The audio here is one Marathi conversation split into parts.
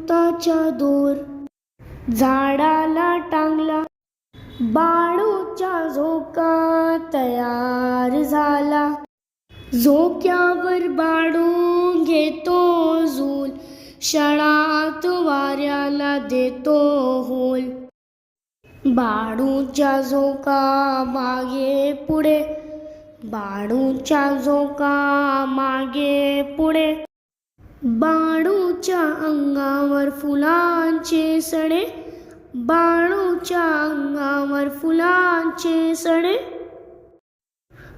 सुताचा दोर झाडाला टांगला, बाळूचा झोका तयार झाला. झोक्यावर बाळू घेतो झूल, क्षणात वाऱ्याला देतो होल. बाळूचा झोका मागे पुढे, बाळूचा झोका मागे पुढे. बाळूच्या अंगावर फुलांचे सडे, बाळूच्या अंगावर फुलांचे सडे.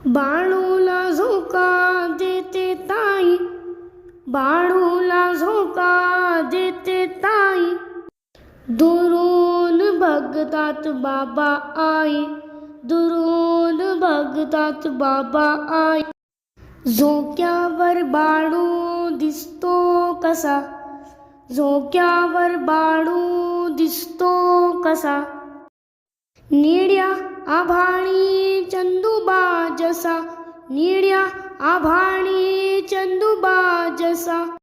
बाळूला झोका देते ताई, बाळूला झोका देते ताई. दुरून बघतात बाबा आई, दुरून बघतात बाबा आई. झोक्यावर बाळू दिसतो कसा, झोक्यावर बाळू दिसतो कसा. निळ्या आभाळी चंदूबा जसा, निळ्या आभाळी चंदूबा जसा.